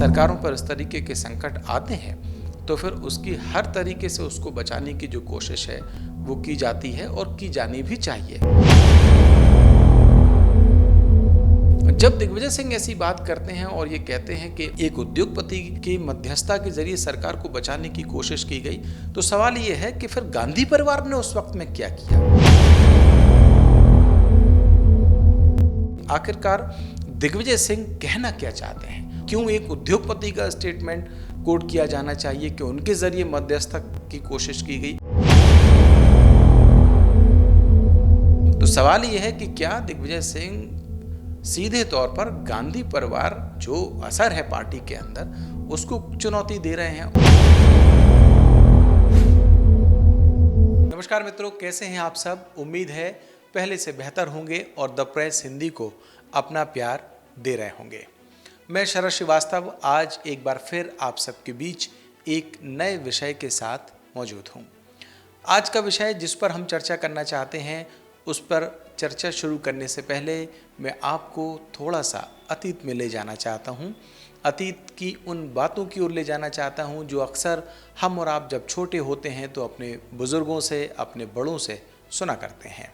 सरकारों पर इस तरीके के संकट आते हैं तो फिर उसकी हर तरीके से उसको बचाने की जो कोशिश है वो की जाती है और की जानी भी चाहिए। जब दिग्विजय सिंह ऐसी बात करते हैं और ये कहते हैं कि एक उद्योगपति की मध्यस्थता के जरिए सरकार को बचाने की कोशिश की गई, तो सवाल ये है कि फिर गांधी परिवार ने उस वक्त में क्या किया? आखिरकार दिग्विजय सिंह कहना क्या चाहते हैं? क्यों एक उद्योगपति का स्टेटमेंट कोट किया जाना चाहिए कि उनके जरिए मध्यस्थता की कोशिश की गई? तो सवाल यह है कि क्या दिग्विजय सिंह सीधे तौर पर गांधी परिवार जो असर है पार्टी के अंदर उसको चुनौती दे रहे हैं? नमस्कार मित्रों, कैसे हैं आप सब? उम्मीद है पहले से बेहतर होंगे और द प्रेस हिंदी को अपना प्यार दे रहे होंगे। मैं शरद श्रीवास्तव आज एक बार फिर आप सबके बीच एक नए विषय के साथ मौजूद हूं। आज का विषय जिस पर हम चर्चा करना चाहते हैं उस पर चर्चा शुरू करने से पहले मैं आपको थोड़ा सा अतीत में ले जाना चाहता हूँ। अतीत की उन बातों की ओर ले जाना चाहता हूँ जो अक्सर हम और आप जब छोटे होते हैं तो अपने बुज़ुर्गों से, अपने बड़ों से सुना करते हैं।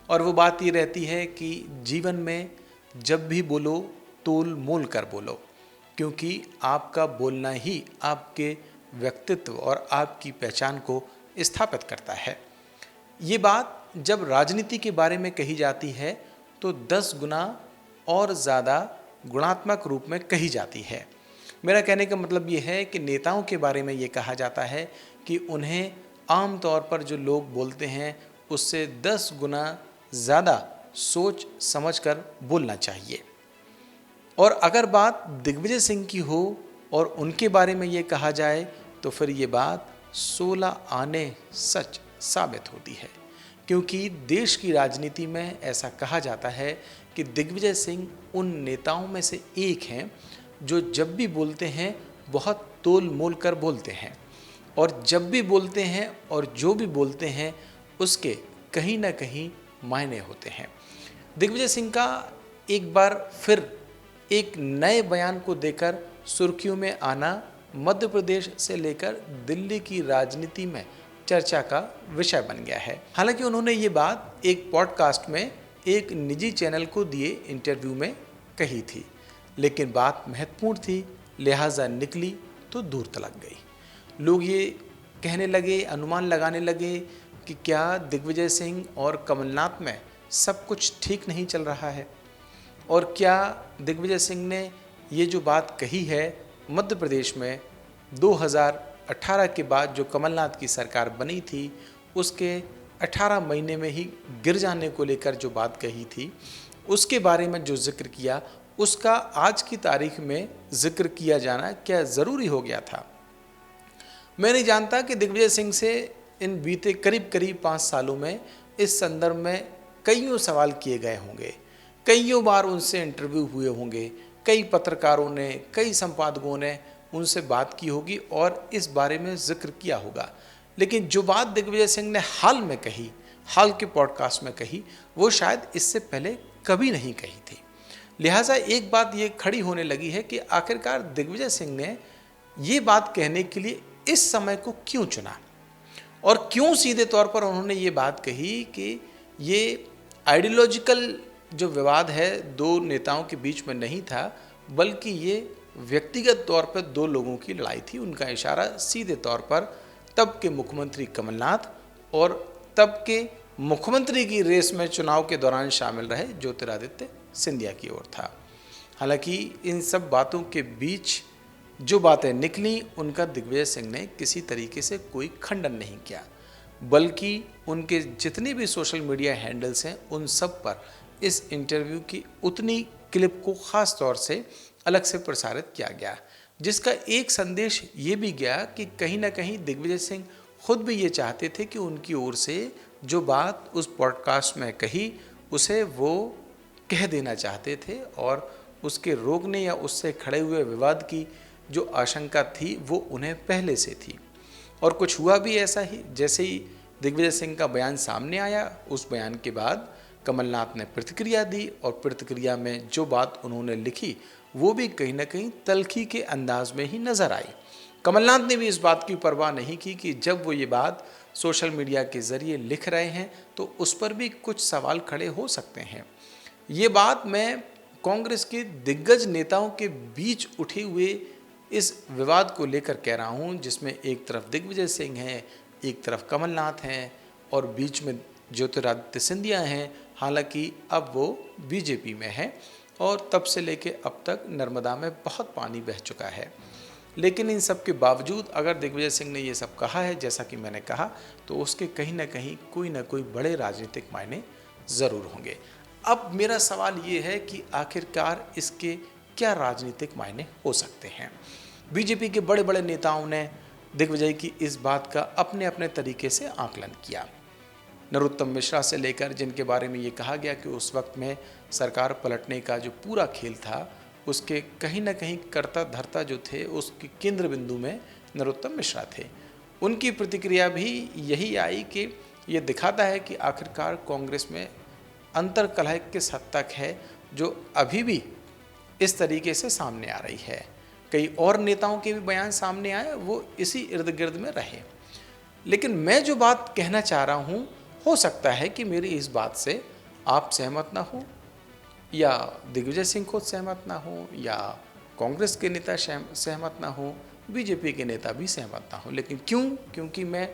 और वो बात ये रहती है कि जीवन में जब भी बोलो तोल मोल कर बोलो, क्योंकि आपका बोलना ही आपके व्यक्तित्व और आपकी पहचान को स्थापित करता है। ये बात जब राजनीति के बारे में कही जाती है तो 10 गुना और ज़्यादा गुणात्मक रूप में कही जाती है। मेरा कहने का मतलब ये है कि नेताओं के बारे में ये कहा जाता है कि उन्हें आम तौर पर जो लोग बोलते हैं उससे 10 गुना ज़्यादा सोच समझकर बोलना चाहिए। और अगर बात दिग्विजय सिंह की हो और उनके बारे में ये कहा जाए तो फिर ये बात 16 आने सच साबित होती है, क्योंकि देश की राजनीति में ऐसा कहा जाता है कि दिग्विजय सिंह उन नेताओं में से एक हैं जो जब भी बोलते हैं बहुत तोल मोल कर बोलते हैं और जब भी बोलते हैं और जो भी बोलते हैं उसके कहीं ना कहीं मायने होते हैं। दिग्विजय सिंह का एक बार फिर एक नए बयान को देकर सुर्खियों में आना मध्य प्रदेश से लेकर दिल्ली की राजनीति में चर्चा का विषय बन गया है। हालांकि उन्होंने ये बात एक पॉडकास्ट में एक निजी चैनल को दिए इंटरव्यू में कही थी, लेकिन बात महत्वपूर्ण थी, लिहाजा निकली तो दूर तलक गई। लोग ये कहने लगे, अनुमान लगाने लगे कि क्या दिग्विजय सिंह और कमलनाथ में सब कुछ ठीक नहीं चल रहा है, और क्या दिग्विजय सिंह ने ये जो बात कही है मध्य प्रदेश में 2018 के बाद जो कमलनाथ की सरकार बनी थी उसके 18 महीने में ही गिर जाने को लेकर जो बात कही थी उसके बारे में जो जिक्र किया उसका आज की तारीख में जिक्र किया जाना क्या ज़रूरी हो गया था? मैं नहीं जानता कि दिग्विजय सिंह से इन बीते करीब 5 सालों में इस संदर्भ में कईयों सवाल किए गए होंगे, कईयों बार उनसे इंटरव्यू हुए होंगे, कई पत्रकारों ने, कई संपादकों ने उनसे बात की होगी और इस बारे में जिक्र किया होगा। लेकिन जो बात दिग्विजय सिंह ने हाल में कही, हाल के पॉडकास्ट में कही, वो शायद इससे पहले कभी नहीं कही थी। लिहाजा एक बात ये खड़ी होने लगी है कि आखिरकार दिग्विजय सिंह ने ये बात कहने के लिए इस समय को क्यों चुना और क्यों सीधे तौर पर उन्होंने ये बात कही कि ये आइडियोलॉजिकल जो विवाद है दो नेताओं के बीच में नहीं था, बल्कि ये व्यक्तिगत तौर पर दो लोगों की लड़ाई थी। उनका इशारा सीधे तौर पर तब के मुख्यमंत्री कमलनाथ और तब के मुख्यमंत्री की रेस में चुनाव के दौरान शामिल रहे ज्योतिरादित्य सिंधिया की ओर था। हालांकि इन सब बातों के बीच जो बातें निकली उनका दिग्विजय सिंह ने किसी तरीके से कोई खंडन नहीं किया, बल्कि उनके जितने भी सोशल मीडिया हैंडल्स हैं उन सब पर इस इंटरव्यू की उतनी क्लिप को ख़ास तौर से अलग से प्रसारित किया गया, जिसका एक संदेश ये भी गया कि कहीं ना कहीं दिग्विजय सिंह खुद भी ये चाहते थे कि उनकी ओर से जो बात उस पॉडकास्ट में कही उसे वो कह देना चाहते थे और उसके रोकने या उससे खड़े हुए विवाद की जो आशंका थी वो उन्हें पहले से थी। और कुछ हुआ भी ऐसा ही। जैसे ही दिग्विजय सिंह का बयान सामने आया, उस बयान के बाद कमलनाथ ने प्रतिक्रिया दी और प्रतिक्रिया में जो बात उन्होंने लिखी वो भी कहीं ना कहीं तल्खी के अंदाज में ही नजर आई। कमलनाथ ने भी इस बात की परवाह नहीं की कि जब वो ये बात सोशल मीडिया के जरिए लिख रहे हैं तो उस पर भी कुछ सवाल खड़े हो सकते हैं। ये बात मैं कांग्रेस के दिग्गज नेताओं के बीच उठे हुए इस विवाद को लेकर कह रहा हूँ, जिसमें एक तरफ दिग्विजय सिंह हैं, एक तरफ कमलनाथ हैं और बीच में ज्योतिरादित्य सिंधिया हैं। हालांकि अब वो बीजेपी में है और तब से लेके अब तक नर्मदा में बहुत पानी बह चुका है। लेकिन इन सब के बावजूद अगर दिग्विजय सिंह ने ये सब कहा है, जैसा कि मैंने कहा, तो उसके कहीं ना कहीं कोई ना कोई बड़े राजनीतिक मायने ज़रूर होंगे। अब मेरा सवाल ये है कि आखिरकार इसके क्या राजनीतिक मायने हो सकते हैं। बीजेपी के बड़े बड़े नेताओं ने दिग्विजय की इस बात का अपने अपने तरीके से आकलन किया। नरोत्तम मिश्रा से लेकर, जिनके बारे में ये कहा गया कि उस वक्त में सरकार पलटने का जो पूरा खेल था उसके कहीं ना कहीं कर्ता धर्ता जो थे उसके केंद्र बिंदु में नरोत्तम मिश्रा थे, उनकी प्रतिक्रिया भी यही आई कि ये दिखाता है कि आखिरकार कांग्रेस में अंतर कलह किस हद तक है जो अभी भी इस तरीके से सामने आ रही है। कई और नेताओं के भी बयान सामने आए, वो इसी इर्द गिर्द में रहे। लेकिन मैं जो बात कहना चाह रहा हूँ, हो सकता है कि मेरी इस बात से आप सहमत ना हो या दिग्विजय सिंह खुद सहमत ना हो या कांग्रेस के नेता सहमत ना हो, बीजेपी के नेता भी सहमत ना हो। लेकिन क्यों? क्योंकि मैं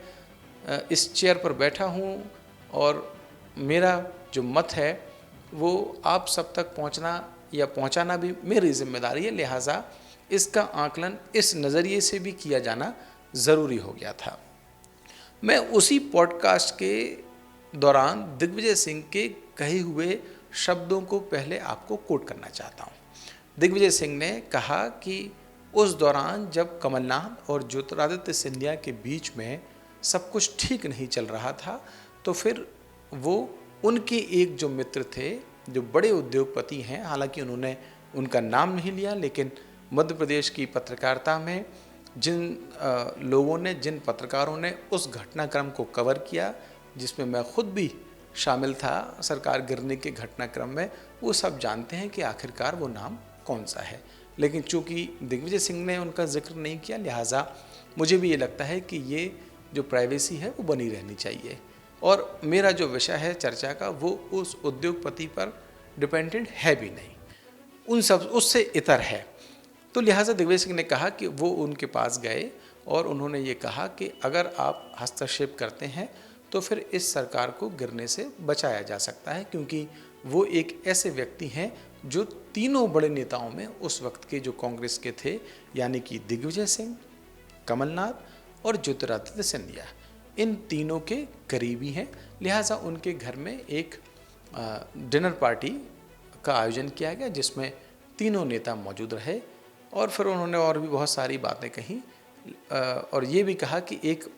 इस चेयर पर बैठा हूँ और मेरा जो मत है वो आप सब तक पहुँचना या पहुँचाना भी मेरी जिम्मेदारी है। लिहाजा इसका आकलन इस नज़रिए से भी किया जाना ज़रूरी हो गया था। मैं उसी पॉडकास्ट के दौरान दिग्विजय सिंह के कहे हुए शब्दों को पहले आपको कोट करना चाहता हूँ। दिग्विजय सिंह ने कहा कि उस दौरान जब कमलनाथ और ज्योतिरादित्य सिंधिया के बीच में सब कुछ ठीक नहीं चल रहा था, तो फिर वो उनके एक जो मित्र थे, जो बड़े उद्योगपति हैं, हालांकि उन्होंने उनका नाम नहीं लिया, लेकिन मध्य प्रदेश की पत्रकारिता में जिन पत्रकारों ने उस घटनाक्रम को कवर किया, जिसमें मैं खुद भी शामिल था सरकार गिरने के घटनाक्रम में, वो सब जानते हैं कि आखिरकार वो नाम कौन सा है। लेकिन चूंकि दिग्विजय सिंह ने उनका जिक्र नहीं किया, लिहाजा मुझे भी ये लगता है कि ये जो प्राइवेसी है वो बनी रहनी चाहिए। और मेरा जो विषय है चर्चा का वो उस उद्योगपति पर डिपेंडेंट है भी नहीं, उन सब उससे इतर है। तो लिहाजा दिग्विजय सिंह ने कहा कि वो उनके पास गए और उन्होंने ये कहा कि अगर आप हस्तक्षेप करते हैं तो फिर इस सरकार को गिरने से बचाया जा सकता है, क्योंकि वो एक ऐसे व्यक्ति हैं जो तीनों बड़े नेताओं में उस वक्त के जो कांग्रेस के थे, यानी कि दिग्विजय सिंह, कमलनाथ और ज्योतिरादित्य सिंधिया, इन तीनों के करीबी हैं। लिहाजा उनके घर में एक डिनर पार्टी का आयोजन किया गया जिसमें तीनों नेता मौजूद रहे और फिर उन्होंने और भी बहुत सारी बातें कही और ये भी कहा कि एक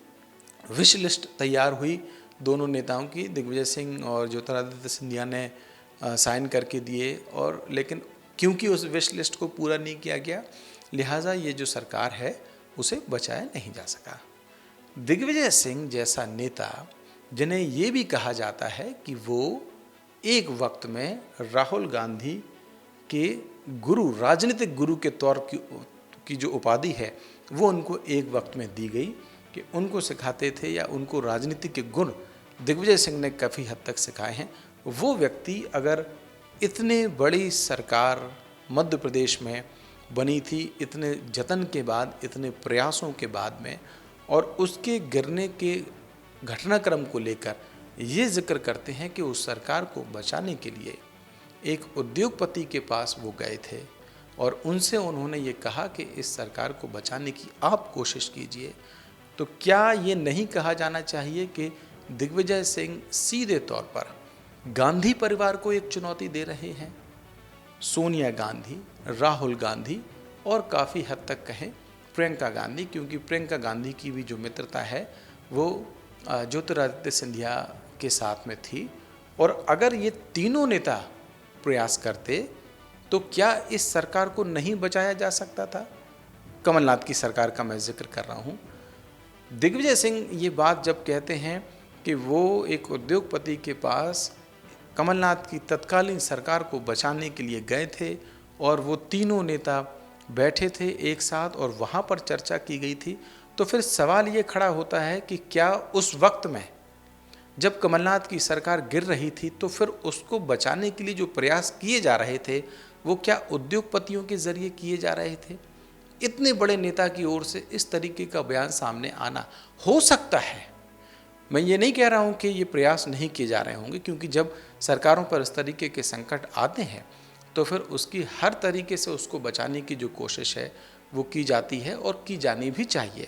विश लिस्ट तैयार हुई दोनों नेताओं की, दिग्विजय सिंह और ज्योतिरादित्य सिंधिया ने साइन करके दिए, और लेकिन क्योंकि उस विश लिस्ट को पूरा नहीं किया गया, लिहाजा ये जो सरकार है उसे बचाया नहीं जा सका। दिग्विजय सिंह जैसा नेता, जिन्हें ये भी कहा जाता है कि वो एक वक्त में राहुल गांधी के गुरु, राजनीतिक गुरु के तौर की जो उपाधि है वो उनको एक वक्त में दी गई कि उनको सिखाते थे या उनको राजनीति के गुण दिग्विजय सिंह ने काफ़ी हद तक सिखाए हैं। वो व्यक्ति अगर इतने बड़ी सरकार मध्य प्रदेश में बनी थी, इतने जतन के बाद, इतने प्रयासों के बाद में, और उसके गिरने के घटनाक्रम को लेकर ये जिक्र करते हैं कि उस सरकार को बचाने के लिए एक उद्योगपति के पास वो गए थे और उनसे उन्होंने ये कहा कि इस सरकार को बचाने की आप कोशिश कीजिए। तो क्या ये नहीं कहा जाना चाहिए कि दिग्विजय सिंह सीधे तौर पर गांधी परिवार को एक चुनौती दे रहे हैं? सोनिया गांधी, राहुल गांधी और काफ़ी हद तक कहें प्रियंका गांधी, क्योंकि प्रियंका गांधी की भी जो मित्रता है वो ज्योतिरादित्य सिंधिया के साथ में थी। और अगर ये तीनों नेता प्रयास करते तो क्या इस सरकार को नहीं बचाया जा सकता था? कमलनाथ की सरकार का मैं जिक्र कर रहा हूँ। दिग्विजय सिंह ये बात जब कहते हैं कि वो एक उद्योगपति के पास कमलनाथ की तत्कालीन सरकार को बचाने के लिए गए थे और वो तीनों नेता बैठे थे एक साथ और वहाँ पर चर्चा की गई थी। तो फिर सवाल ये खड़ा होता है कि क्या उस वक्त में जब कमलनाथ की सरकार गिर रही थी तो फिर उसको बचाने के लिए जो प्रयास किए जा रहे थे वो क्या उद्योगपतियों के जरिए किए जा रहे थे? इतने बड़े नेता की ओर से इस तरीके का बयान सामने आना, हो सकता है, मैं ये नहीं कह रहा हूँ कि ये प्रयास नहीं किए जा रहे होंगे, क्योंकि जब सरकारों पर इस तरीके के संकट आते हैं तो फिर उसकी हर तरीके से उसको बचाने की जो कोशिश है वो की जाती है और की जानी भी चाहिए।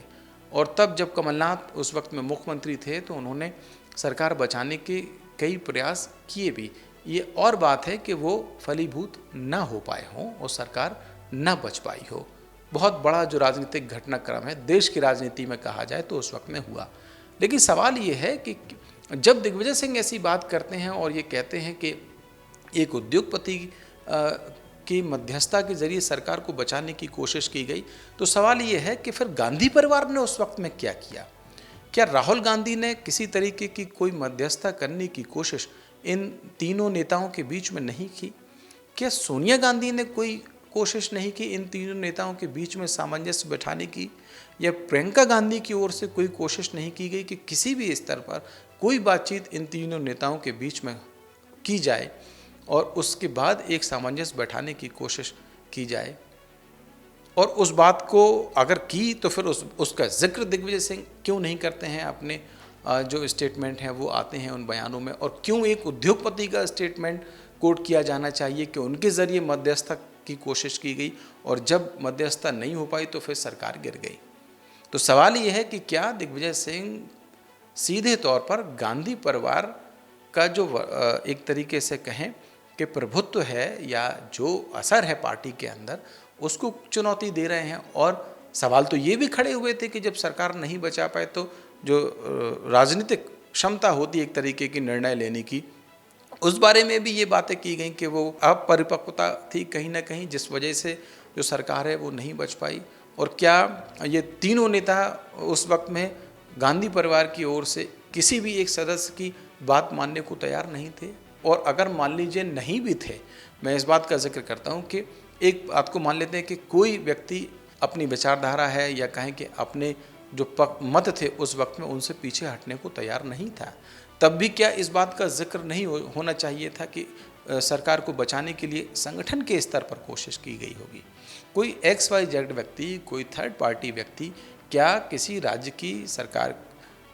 और तब जब कमलनाथ उस वक्त में मुख्यमंत्री थे तो उन्होंने सरकार बचाने के कई प्रयास किए भी। ये और बात है कि वो फलीभूत ना हो पाए हों और सरकार ना बच पाई हो। बहुत बड़ा जो राजनीतिक घटनाक्रम है देश की राजनीति में कहा जाए तो उस वक्त में हुआ। लेकिन सवाल ये है कि जब दिग्विजय सिंह ऐसी बात करते हैं और ये कहते हैं कि एक उद्योगपति की मध्यस्थता के जरिए सरकार को बचाने की कोशिश की गई, तो सवाल ये है कि फिर गांधी परिवार ने उस वक्त में क्या किया? क्या राहुल गांधी ने किसी तरीके की कोई मध्यस्थता करने की कोशिश इन तीनों नेताओं के बीच में नहीं की? क्या सोनिया गांधी ने कोई कोशिश नहीं की इन तीनों नेताओं के बीच में सामंजस्य बैठाने की? या प्रियंका गांधी की ओर से कोई कोशिश नहीं की गई कि किसी भी स्तर पर कोई बातचीत इन तीनों नेताओं के बीच में की जाए और उसके बाद एक सामंजस्य बैठाने की कोशिश की जाए? और उस बात को अगर की तो फिर उसका जिक्र दिग्विजय सिंह क्यों नहीं करते हैं? अपने जो स्टेटमेंट हैं वो आते हैं उन बयानों में, और क्यों एक उद्योगपति का स्टेटमेंट कोट किया जाना चाहिए कि उनके ज़रिए मध्यस्थता की कोशिश की गई और जब मध्यस्थता नहीं हो पाई तो फिर सरकार गिर गई? तो सवाल ये है कि क्या दिग्विजय सिंह सीधे तौर पर गांधी परिवार का जो एक तरीके से कहें कि प्रभुत्व है या जो असर है पार्टी के अंदर, उसको चुनौती दे रहे हैं? और सवाल तो ये भी खड़े हुए थे कि जब सरकार नहीं बचा पाए तो जो राजनीतिक क्षमता होती है एक तरीके की निर्णय लेने की, उस बारे में भी ये बातें की गई कि वो अपरिपक्वता थी कहीं ना कहीं, जिस वजह से जो सरकार है वो नहीं बच पाई। और क्या ये तीनों नेता उस वक्त में गांधी परिवार की ओर से किसी भी एक सदस्य की बात मानने को तैयार नहीं थे? और अगर मान लीजिए नहीं भी थे, मैं इस बात का जिक्र करता हूँ कि एक बात को मान लेते हैं कि कोई व्यक्ति अपनी विचारधारा है या कहें कि अपने जो मत थे उस वक्त में उनसे पीछे हटने को तैयार नहीं था, तब भी क्या इस बात का जिक्र नहीं होना चाहिए था कि सरकार को बचाने के लिए संगठन के स्तर पर कोशिश की गई होगी? कोई XYZ व्यक्ति, कोई थर्ड पार्टी व्यक्ति क्या किसी राज्य की सरकार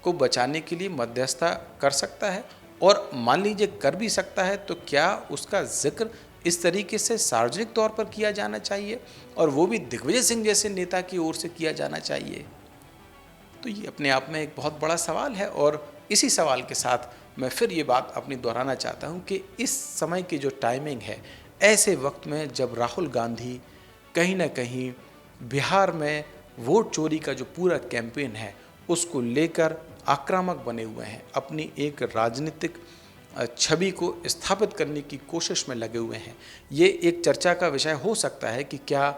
को बचाने के लिए मध्यस्थता कर सकता है? और मान लीजिए कर भी सकता है तो क्या उसका जिक्र इस तरीके से सार्वजनिक तौर पर किया जाना चाहिए और वो भी दिग्विजय सिंह जैसे नेता की ओर से किया जाना चाहिए? तो ये अपने आप में एक बहुत बड़ा सवाल है। और इसी सवाल के साथ मैं फिर ये बात अपनी दोहराना चाहता हूँ कि इस समय की जो टाइमिंग है, ऐसे वक्त में जब राहुल गांधी कहीं ना कहीं बिहार में वोट चोरी का जो पूरा कैंपेन है उसको लेकर आक्रामक बने हुए हैं, अपनी एक राजनीतिक छवि को स्थापित करने की कोशिश में लगे हुए हैं, ये एक चर्चा का विषय हो सकता है कि क्या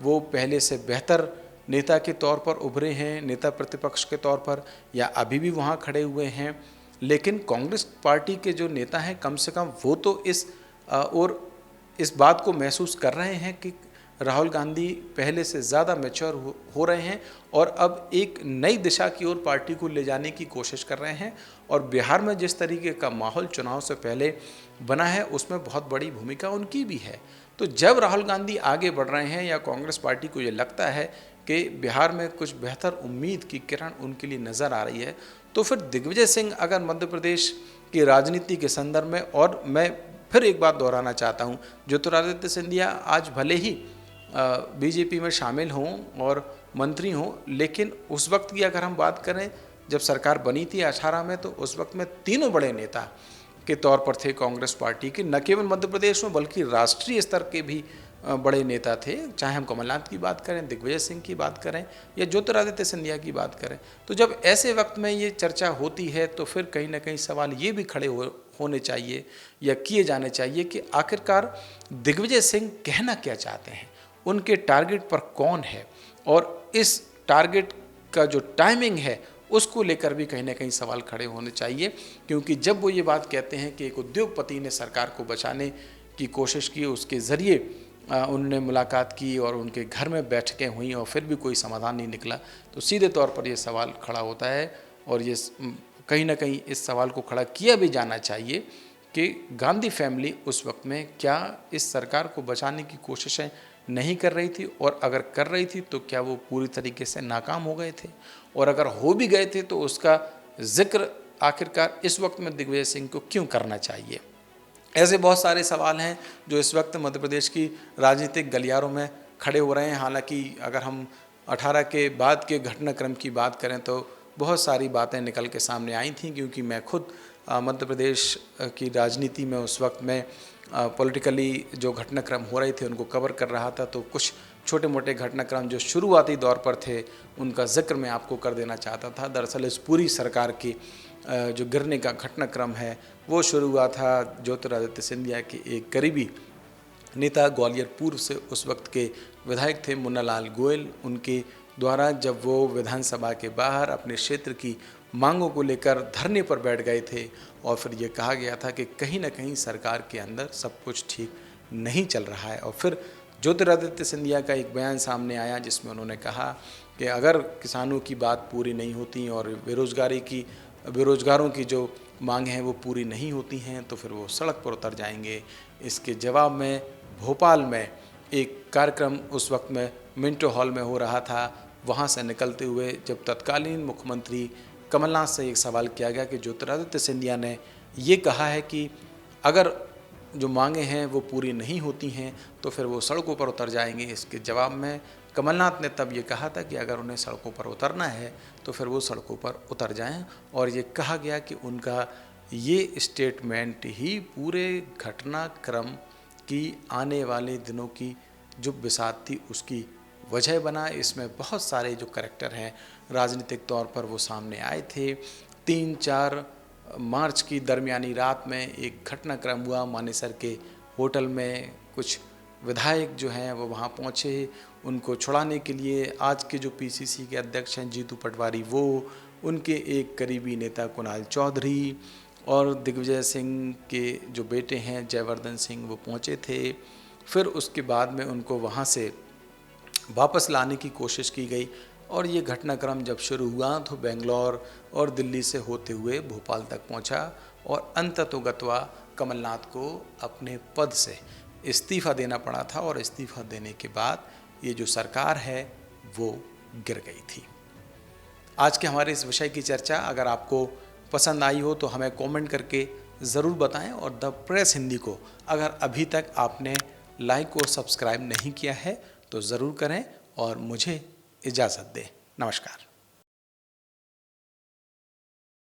वो पहले से बेहतर नेता के तौर पर उभरे हैं, नेता प्रतिपक्ष के तौर पर, या अभी भी वहाँ खड़े हुए हैं? लेकिन कांग्रेस पार्टी के जो नेता हैं कम से कम वो तो और इस बात को महसूस कर रहे हैं कि राहुल गांधी पहले से ज़्यादा मैच्योर हो रहे हैं और अब एक नई दिशा की ओर पार्टी को ले जाने की कोशिश कर रहे हैं। और बिहार में जिस तरीके का माहौल चुनाव से पहले बना है उसमें बहुत बड़ी भूमिका उनकी भी है। तो जब राहुल गांधी आगे बढ़ रहे हैं या कांग्रेस पार्टी को ये लगता है कि बिहार में कुछ बेहतर उम्मीद की किरण उनके लिए नज़र आ रही है, तो फिर दिग्विजय सिंह अगर मध्य प्रदेश की राजनीति के संदर्भ में, और मैं फिर एक बात दोहराना चाहता हूँ, ज्योतिरादित्य सिंधिया आज भले ही बीजेपी में शामिल हों और मंत्री हों, लेकिन उस वक्त की अगर हम बात करें जब सरकार बनी थी 18 में, तो उस वक्त में तीनों बड़े नेता के तौर पर थे कांग्रेस पार्टी के, न केवल मध्य प्रदेश में बल्कि राष्ट्रीय स्तर के भी बड़े नेता थे। चाहे हम कमलनाथ की बात करें, दिग्विजय सिंह की बात करें या ज्योतिरादित्य सिंधिया की बात करें, तो जब ऐसे वक्त में ये चर्चा होती है तो फिर कहीं ना कहीं सवाल ये भी खड़े होने चाहिए या किए जाने चाहिए कि आखिरकार दिग्विजय सिंह कहना क्या चाहते हैं, उनके टारगेट पर कौन है, और इस टारगेट का जो टाइमिंग है उसको लेकर भी कहीं ना कहीं सवाल खड़े होने चाहिए। क्योंकि जब वो ये बात कहते हैं कि एक उद्योगपति ने सरकार को बचाने की कोशिश की, उसके ज़रिए उन्होंने मुलाकात की और उनके घर में बैठकें हुई और फिर भी कोई समाधान नहीं निकला, तो सीधे तौर पर ये सवाल खड़ा होता है और ये कहीं ना कहीं इस सवाल को खड़ा किया भी जाना चाहिए कि गांधी फैमिली उस वक्त में क्या इस सरकार को बचाने की कोशिशें नहीं कर रही थी, और अगर कर रही थी तो क्या वो पूरी तरीके से नाकाम हो गए थे, और अगर हो भी गए थे तो उसका जिक्र आखिरकार इस वक्त में दिग्विजय सिंह को क्यों करना चाहिए। ऐसे बहुत सारे सवाल हैं जो इस वक्त मध्य प्रदेश की राजनीतिक गलियारों में खड़े हो रहे हैं। हालांकि अगर हम 18 के बाद के घटनाक्रम की बात करें तो बहुत सारी बातें निकल के सामने आई थी, क्योंकि मैं खुद मध्य प्रदेश की राजनीति में उस वक्त में पॉलिटिकली जो घटनाक्रम हो रहे थे उनको कवर कर रहा था। तो कुछ छोटे मोटे घटनाक्रम जो शुरुआती दौर पर थे उनका जिक्र मैं आपको कर देना चाहता था। दरअसल इस पूरी सरकार की जो गिरने का घटनाक्रम है वो शुरू हुआ था ज्योतिरादित्य सिंधिया के एक करीबी नेता, ग्वालियर पूर्व से उस वक्त के विधायक थे मुन्नालाल गोयल, उनके द्वारा जब वो विधानसभा के बाहर अपने क्षेत्र की मांगों को लेकर धरने पर बैठ गए थे और फिर ये कहा गया था कि कहीं ना कहीं सरकार के अंदर सब कुछ ठीक नहीं चल रहा है। और फिर ज्योतिरादित्य सिंधिया का एक बयान सामने आया जिसमें उन्होंने कहा कि अगर किसानों की बात पूरी नहीं होती और बेरोजगारों की जो मांग हैं वो पूरी नहीं होती हैं तो फिर वो सड़क पर उतर जाएंगे। इसके जवाब में भोपाल में एक कार्यक्रम उस वक्त में मिंटो हॉल में हो रहा था, वहाँ से निकलते हुए जब तत्कालीन मुख्यमंत्री कमलनाथ से एक सवाल किया गया कि ज्योतिरादित्य सिंधिया ने ये कहा है कि अगर जो मांगे हैं वो पूरी नहीं होती हैं तो फिर वो सड़कों पर उतर जाएंगे। इसके जवाब में कमलनाथ ने तब ये कहा था कि अगर उन्हें सड़कों पर उतरना है तो फिर वो सड़कों पर उतर जाएं, और ये कहा गया कि उनका ये स्टेटमेंट ही पूरे घटनाक्रम की आने वाले दिनों की जो बिसात थी उसकी वजह बना। इसमें बहुत सारे जो करैक्टर हैं राजनीतिक तौर पर वो सामने आए थे। 3-4 मार्च की दरमियानी रात में एक घटनाक्रम हुआ मानेसर के होटल में। कुछ विधायक जो हैं वो वहाँ पहुँचे उनको छुड़ाने के लिए। आज के जो पीसीसी के अध्यक्ष हैं जीतू पटवारी, वो उनके एक करीबी नेता कुणाल चौधरी और दिग्विजय सिंह के जो बेटे हैं जयवर्धन सिंह वो पहुँचे थे। फिर उसके बाद में उनको वहाँ से वापस लाने की कोशिश की गई और ये घटनाक्रम जब शुरू हुआ तो बेंगलोर और दिल्ली से होते हुए भोपाल तक पहुंचा और अंततोगत्वा कमलनाथ को अपने पद से इस्तीफ़ा देना पड़ा था, और इस्तीफ़ा देने के बाद ये जो सरकार है वो गिर गई थी। आज के हमारे इस विषय की चर्चा अगर आपको पसंद आई हो तो हमें कमेंट करके ज़रूर बताएं, और द प्रेस हिंदी को अगर अभी तक आपने लाइक और सब्सक्राइब नहीं किया है तो ज़रूर करें और मुझे इजाज़त दें। नमस्कार।